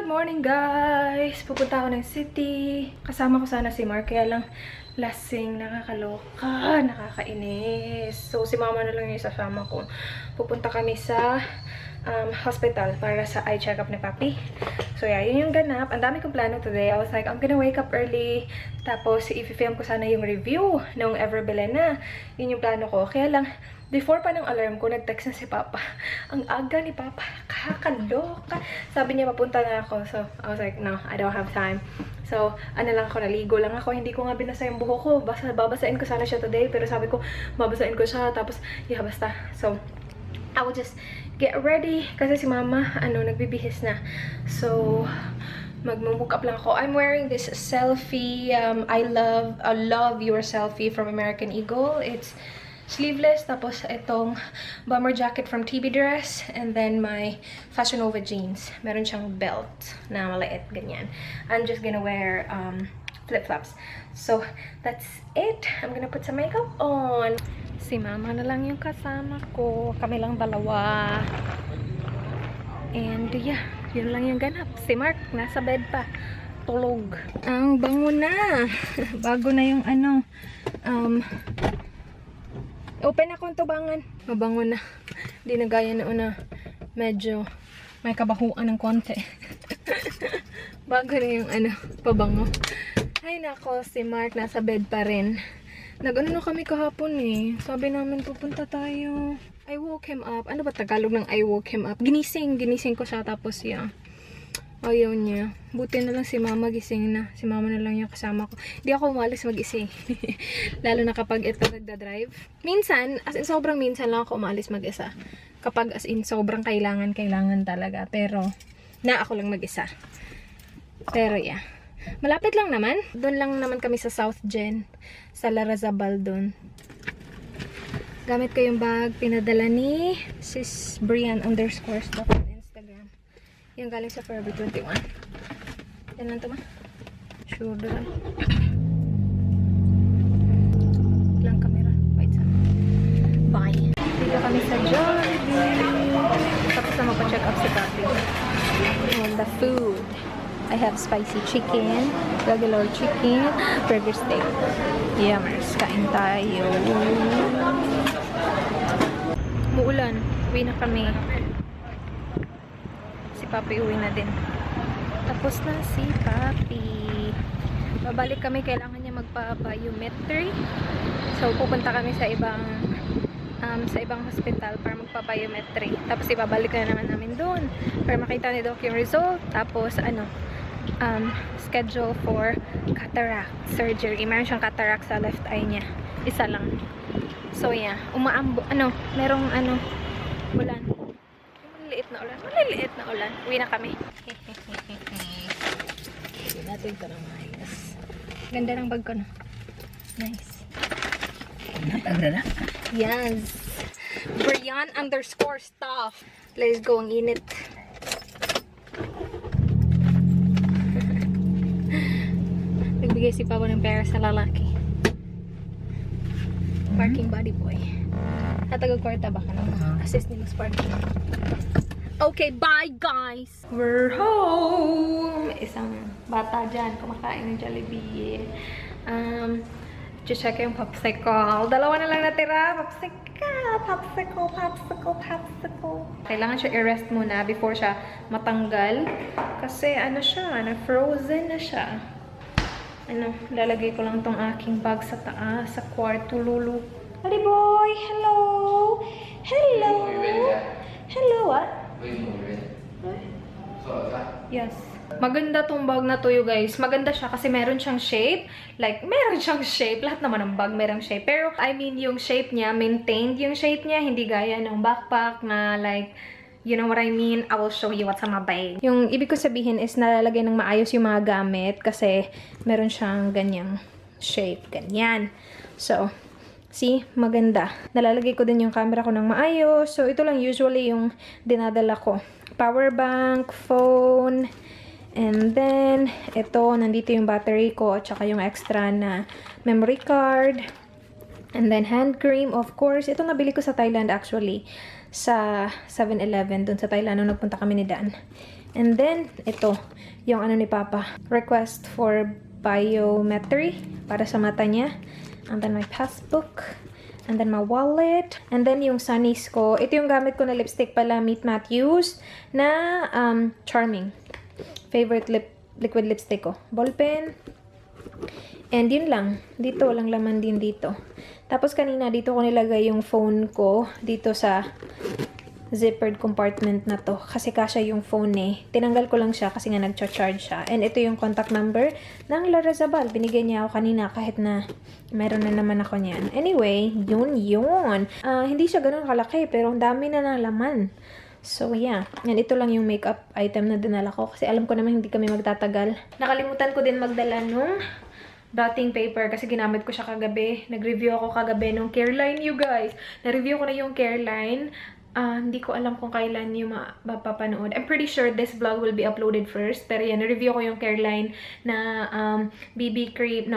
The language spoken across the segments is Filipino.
Good morning, guys! Pupunta ako ng city. Kasama ko sana si Mark, kaya lang lasing, nakakaloka, nakakainis. So, si mama na lang yung isasama ko. Pupunta kami sa hospital para sa eye check-up ni Papi. So, yeah, yun yung ganap. Ang dami kong plano today. I was like, I'm gonna wake up early. Tapos, i-film ko sana yung review ng Everbelen na. Yun yung plano ko. Kaya lang, before pa ng alarm ko, nag-text na si Papa. Ang aga ni Papa. Kakaloka. Sabi niya, papunta na ako. So, I was like, no, I don't have time. So, ano lang ako, naligo lang ako. Hindi ko nga binasa yung buhok ko. Babasain ko sana siya today. Pero sabi ko, babasain ko siya. Tapos, yeah, basta. So, I will just get ready. Kasi si Mama, nagbibihis na. So, mag-mook up lang ako. I'm wearing this selfie. I love your selfie from American Eagle. It's sleeveless, tapos itong bomber jacket from TB Dress, and then my Fashion Nova jeans. Meron siyang belt na maliit, ganyan. I'm just gonna wear flip-flops. So, that's it. I'm gonna put some makeup on. Si Mama na lang yung kasama ko. Kami lang dalawa. And yeah, yun lang yung ganap. Si Mark, nasa bed pa. Tulog. Ang bango na. Bago na yung open akong tubangan. Mabango na. Hindi na gaya noon na medyo may kabahuan ng konti. Bago na yung pabango. Ay nako, si Mark nasa bed pa rin. Nag-ano na kami kahapon eh. Sabi namin pupunta tayo. I woke him up. Ano ba Tagalog ng I woke him up? Ginising ko siya tapos yeah. Ayaw niya. Buti na lang si Mama gising na. Si Mama na lang yung kasama ko. Hindi ako umalis mag-isa. Lalo na kapag ito nagda-drive. Minsan, as in sobrang minsan lang ako umalis mag-isa. Kapag as in sobrang kailangan talaga. Pero, ako lang mag-isa. Pero yeah. Malapit lang naman. Doon lang naman kami sa South Gen. Sa Larazabal doon. Gamit ko yung bag. Pinadala ni Sis Brian _ on Instagram. Yung galing sa Forever 21. Yan lang ito ba? Sure doon. Lang camera. Wait sa. Bye. Dito kami sa Jollibee. Tapos na mapacheck up si Papi. And the food. I have spicy chicken, regular chicken, burger steak. Yummers. Kain tayo. Muulan. Uwi na kami. Si Papi uwi na din. Tapos na si Papi. Babalik kami. Kailangan niya magpa-biometry. So, pupunta kami sa ibang hospital para magpa-biometry. Tapos, ibabalik na naman namin doon para makita ni Doc yung result. Tapos, schedule for cataract surgery. Meron siyang cataract sa left eye niya. Isa lang. So, yeah. Merong ulan. Maliliit na ulan. Uwi na kami. Hindi natin ito na maayos. Ganda ng bag ko na. Nice. Napagdala? Yes. Brian _ stuff. Let's go. Ang init. Nagbigay si Papa ng pera sa lalaki. Parking body boy. Natagag-kwarta ba ka na? Assist ni Mas Parking. Okay, bye guys! We're home! Isang bata dyan, kumakain ng Jollibee. Check yung popsicle. Dalawa na lang natira. Popsicle. Kailangan siya i-rest muna before siya matanggal. Kasi na-frozen na siya. Lalagay ko lang tong aking bag sa taas, sa kwarto, lulu. Buddy boy, hello! Hello! Hello, what? Yes. Maganda tong bag na to, you guys. Maganda siya kasi meron siyang shape. Lahat naman ng bag merong shape. Pero, yung shape niya, maintained yung shape niya. Hindi gaya ng backpack na you know what I mean? I will show you what's on my bag. Yung ibig ko sabihin is nalalagay ng maayos yung mga gamit kasi meron siyang ganyang shape. Ganyan. So, see? Maganda. Nalalagay ko din yung camera ko ng maayos. So, ito lang usually yung dinadala ko. Power bank, phone, and then, ito, nandito yung battery ko at saka yung extra na memory card. And then, hand cream, of course. Ito nabili ko sa Thailand actually. Sa 7-Eleven, dun sa Thailand, nung nagpunta kami ni Dan. And then, ito, yung ano ni Papa. Request for biometry para sa mata niya. And then my passbook. And then my wallet. And then yung sunnies ko. Ito yung gamit ko na lipstick pala, Meet Matthews, na Charming. Favorite liquid lipstick ko. Ballpen. And yun lang. Dito, walang laman din dito. Tapos kanina, dito ko nilagay yung phone ko. Dito sa zippered compartment na to. Kasi kasya yung phone eh. Tinanggal ko lang siya kasi nga nagcha-charge siya. And ito yung contact number ng Larazabal. Binigay niya ako kanina kahit na meron na naman ako niyan. Anyway, yun. Hindi siya ganun kalaki pero ang dami na ng laman. So, yeah. And ito lang yung makeup item na dinala ko. Kasi alam ko naman hindi kami magtatagal. Nakalimutan ko din magdala nung blotting paper kasi ginamit ko siya kagabi. Nag-review ako kagabi nung Careline, you guys. Na-review ko na yung Careline. Hindi ko alam kung kailan yung mapapanood. I'm pretty sure this vlog will be uploaded first. Pero yan, na-review ko yung Careline na BB cream,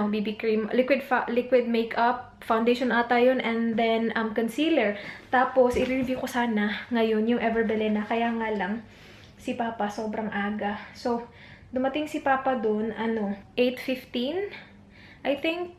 liquid makeup, foundation ata yun, and then concealer. Tapos, i-review ko sana ngayon yung Everbelena. Kaya nga lang, si Papa sobrang aga. So, dumating si Papa dun, 8:15? I think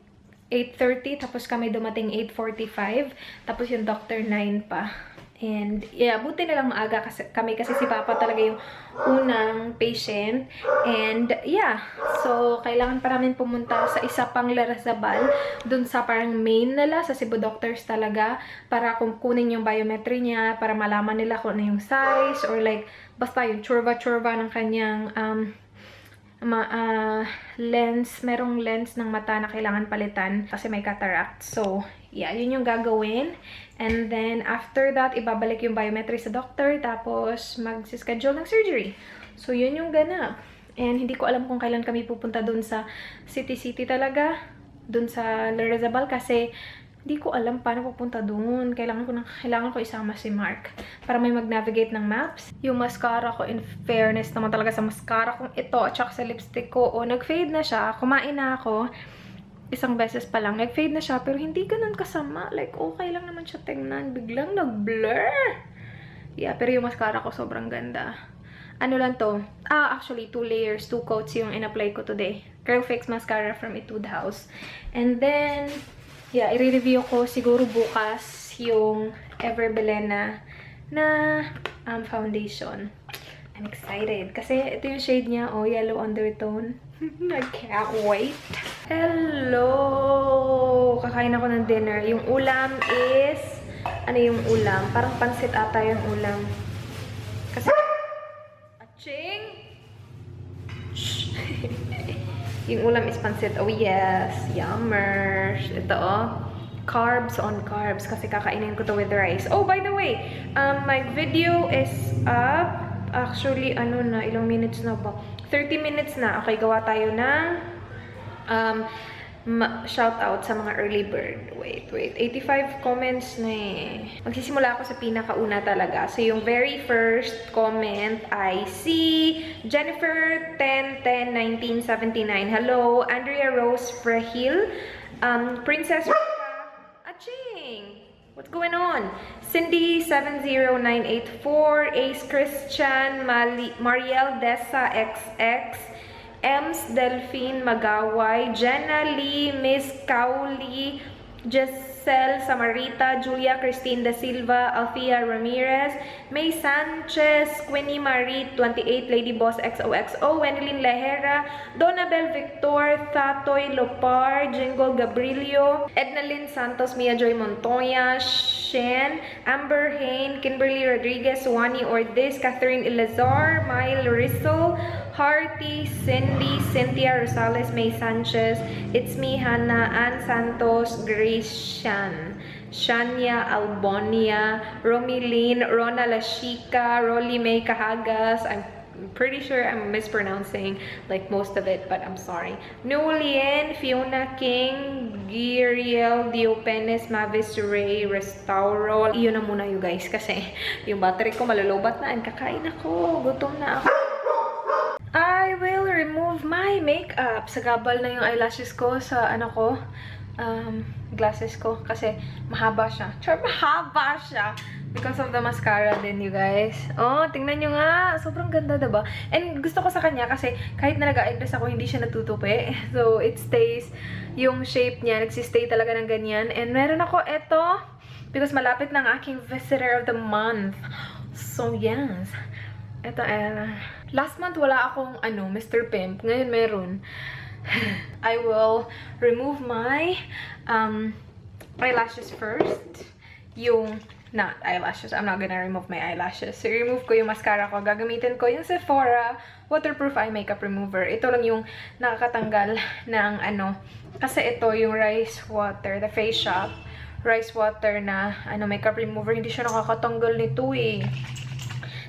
8:30, tapos kami dumating 8:45, tapos yung doctor 9 pa. And yeah, buti na lang maaga kami kasi si Papa talaga yung unang patient. And yeah, so kailangan pa namin pumunta sa isa pang Larazabal, dun sa parang main nila, sa Cebu Doctors talaga, para kunin yung biometry niya, para malaman nila kung ano yung size, or like, basta yung churva-churva ng kanyang lens. Merong lens ng mata na kailangan palitan kasi may cataract. So, yeah, yun yung gagawin. And then, after that, ibabalik yung biometry sa doctor, tapos mag-schedule ng surgery. So, yun yung ganap. And hindi ko alam kung kailan kami pupunta dun sa City talaga, dun sa Larazabal, kasi hindi ko alam paano pupunta dun. Kailangan ko isama si Mark para may mag-navigate ng maps. Yung mascara ko, in fairness naman talaga sa mascara kong ito at saka sa lipstick ko, nag-fade na siya. Kumain na ako. Isang beses pa lang. Nag-fade na siya, pero hindi ganun kasama. Like, okay lang naman siya tingnan. Biglang nag-blur. Yeah, pero yung mascara ko sobrang ganda. Ano lang to? Actually, 2 layers, 2 coats yung in-apply ko today. Curl Fix Mascara from Etude House. And then, yeah, i-review ko siguro bukas yung Everbelena na foundation. I'm excited. Kasi ito yung shade niya, yellow undertone. I can't wait. Hello! Kakain ako ng dinner. Yung ulam is, ano yung ulam? Parang pansit ata yung ulam. Kasi, aching! Shh! Yung ulam is pansit. Oh yes! Yummer! Ito carbs on carbs kasi kakainin ko to with rice. Oh, by the way, my video is up. Actually, ilang minutes na ba? 30 minutes na. Okay, gawa tayo ng shout out sa mga early bird. Wait. 85 comments na eh. Magsisimula ako sa pinakauna talaga. So, yung very first comment ay si Jennifer 10-10-1979. Hello, Andrea Rose Frahil, Princess Aching! What's going on? Cindy 70984, Ace Christian, Mariel Dessa XX, Ems Delphine Magaway, Jenna Lee, Miss Kauli, Giselle Samarita, Julia Christine Da Silva, Althea Ramirez, May Sanchez, Queenie Marie 28, Lady Boss XOXO, Wendelin Lehera, Donabel Victor, Thatoy Lopar, Jingle Gabrilio, Ednalyn Santos, Mia Joy Montoya, Shen, Amber Hain, Kimberly Rodriguez, Wani Ortiz, Catherine Elazar, Mail Rizzo, Harty, Cindy, Cynthia Rosales, May Sanchez, It's Me, Hannah, Ann Santos, Grace Shan, Shania Albonia, Romilene, Rona Lashika, Rolly May Kahagas. I'm pretty sure I'm mispronouncing like most of it, but I'm sorry. Nulien, Fiona King, Giriel, Diopenes, Mavis Ray, Restauro. Iyon na muna you guys kasi yung battery ko malulubat na and kakain ako. Gutom na ako. I will remove my makeup. Sagabal na yung eyelashes ko sa glasses ko kasi mahaba siya. Char, mahaba siya! Because of the mascara din, you guys. Oh, tingnan nyo nga. Sobrang ganda, diba? And gusto ko sa kanya kasi kahit na nag-eyeglass ako, hindi siya natutupi. So, it stays yung shape niya. Nagsistay talaga ng ganyan. And meron ako ito because malapit ng aking visitor of the month. So, yes. Ito, last month wala akong, Mr. Pimp. Ngayon meron. I will remove my eyelashes first. Not eyelashes. I'm not gonna remove my eyelashes. So, remove ko yung mascara ko. Gagamitin ko yung Sephora Waterproof Eye Makeup Remover. Ito lang yung nakakatanggal ng kasi ito yung rice water, the Face Shop rice water na makeup remover. Hindi siya nakakatanggal nito eh.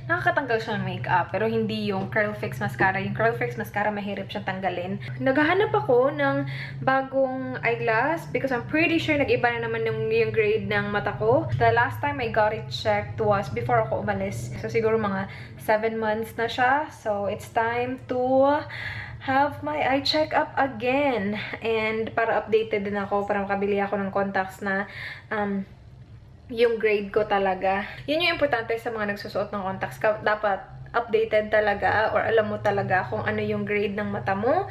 Nakakatanggal siya ng makeup, pero hindi yung Curl Fix Mascara. Yung Curl Fix Mascara, mahirap siyang tanggalin. Naghahanap ako ng bagong eyeglass because I'm pretty sure nag-iba na naman yung grade ng mata ko. The last time I got it checked was before ako umalis. So, siguro mga 7 months na siya. So, it's time to have my eye check up again. And para updated din ako, para makabili ako ng contacts na yung grade ko talaga. Yun yung importante sa mga nagsusuot ng contacts. Dapat updated talaga or alam mo talaga kung ano yung grade ng mata mo.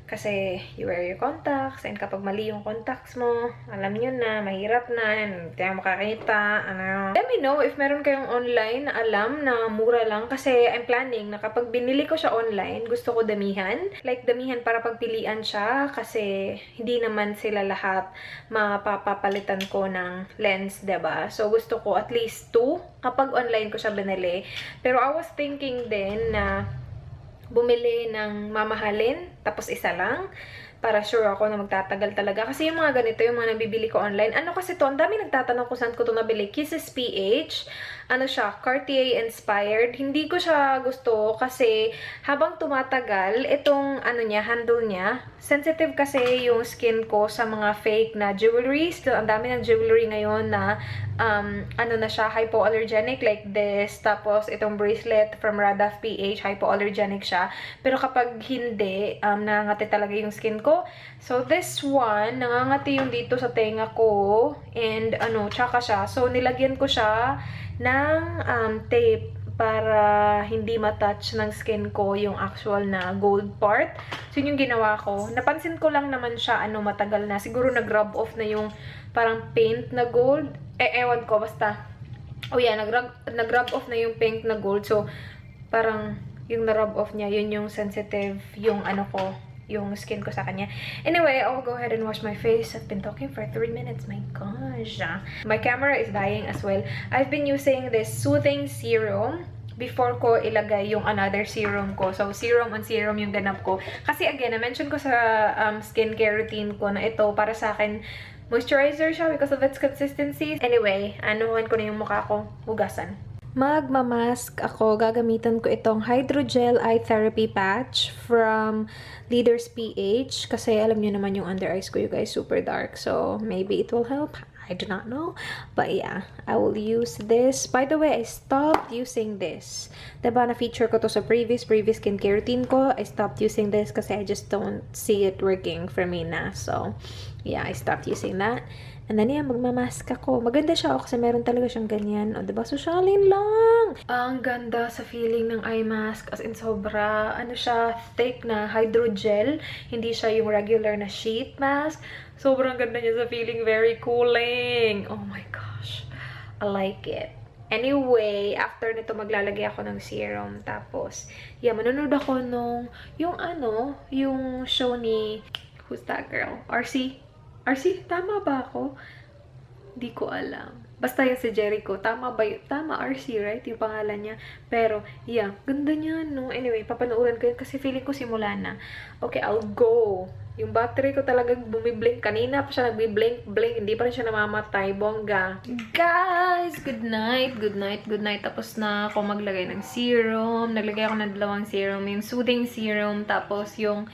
Kasi you wear your contacts and kapag mali yung contacts mo, alam nyo na, mahirap na, hindi mo makakita, Let me know if meron kayong online na alam na mura lang kasi I'm planning na kapag binili ko siya online, gusto ko damihan. Like damihan para pagpilian siya kasi hindi naman sila lahat mapapalitan ko ng lens, diba? So gusto ko at least 2 kapag online ko siya binili. Pero I was thinking din na bumili ng mamahalin, tapos isa lang, para sure ako na magtatagal talaga. Kasi yung mga ganito, yung mga nabibili ko online, kasi to, ang dami nagtatanong kung saan ko to nabili. Kisses PH, siya, Cartier inspired. Hindi ko siya gusto kasi habang tumatagal, itong, handle niya, sensitive kasi yung skin ko sa mga fake na jewelry. Still, ang dami ng jewelry ngayon na, na siya, hypoallergenic, like this. Tapos, itong bracelet from Radaf PH, hypoallergenic siya. Pero kapag hindi, nangangati talaga yung skin ko. So, this one, nangangati yung dito sa tenga ko. And, tsaka siya. So, nilagyan ko siya ng tape para hindi matouch ng skin ko yung actual na gold part. So, yun yung ginawa ko. Napansin ko lang naman siya, matagal na. Siguro nag-rub off na yung parang paint na gold. Ewan ko, basta. Oh yeah, nag-rub off na yung pink na gold. So, parang yung na-rub off niya, yun yung sensitive, yung yung skin ko sa kanya. Anyway, I'll go ahead and wash my face. I've been talking for 3 minutes. My gosh. My camera is dying as well. I've been using this soothing serum before ko ilagay yung another serum ko. So, serum on serum yung ganap ko. Kasi again, na-mention ko sa skincare routine ko na ito para sa akin moisturizer siya because of its consistency. Anyway, anuhan ko na yung mukha ko. Hugasan. Magmamask ako. Gagamitan ko itong Hydrogel Eye Therapy Patch from Leaders PH. Kasi alam niyo naman yung under eyes ko, you guys, super dark. So, maybe it will help. I do not know. But yeah, I will use this. By the way, I stopped using this. Diba, na-feature ko to sa previous skincare routine ko. I stopped using this kasi I just don't see it working for me na. So, yeah, I stopped using that. And then, yeah, magmamask ako. Maganda siya kasi meron talaga siyang ganyan. O, diba? Sosyalin lang! Ang ganda sa feeling ng eye mask. As in, sobra, siya, thick na hydrogel. Hindi siya yung regular na sheet mask. Sobrang ganda niya sa feeling. Very cooling. Oh my gosh. I like it. Anyway, after nito, maglalagay ako ng serum. Tapos, yeah, manonood ako nung, yung show ni, who's that girl? RC? RC? Tama ba ako? Hindi ko alam. Basta yung si Jericho. Tama ba yun? Tama, RC, right? Yung pangalan niya. Pero, yeah. Ganda niya, no? Anyway, papanoorin ko yun kasi feeling ko simula na. Okay, I'll go. Yung battery ko talagang bumiblink. Kanina pa siya nagbiblink-blink. Hindi pa rin siya namamatay. Bongga. Guys! Good night. Good night. Good night. Tapos na ako maglagay ng serum. Naglagay ako ng 2 serum. Yung soothing serum. Tapos yung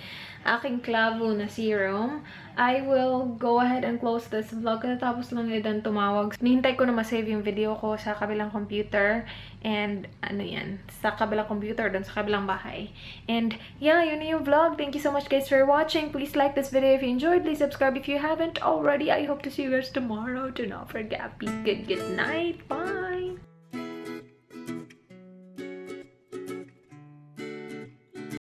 aking Clavo na serum. I will go ahead and close this vlog. Tapos lang Edan tumawag. Nihintay ko na ma-save yung video ko sa kabilang computer. And ano yan, sa kabilang computer, dun sa kabilang bahay. And yeah, yun na yung vlog. Thank you so much guys for watching. Please like this video if you enjoyed. Please subscribe if you haven't already. I hope to see you guys tomorrow. Do not forget, be good. Good night. Bye.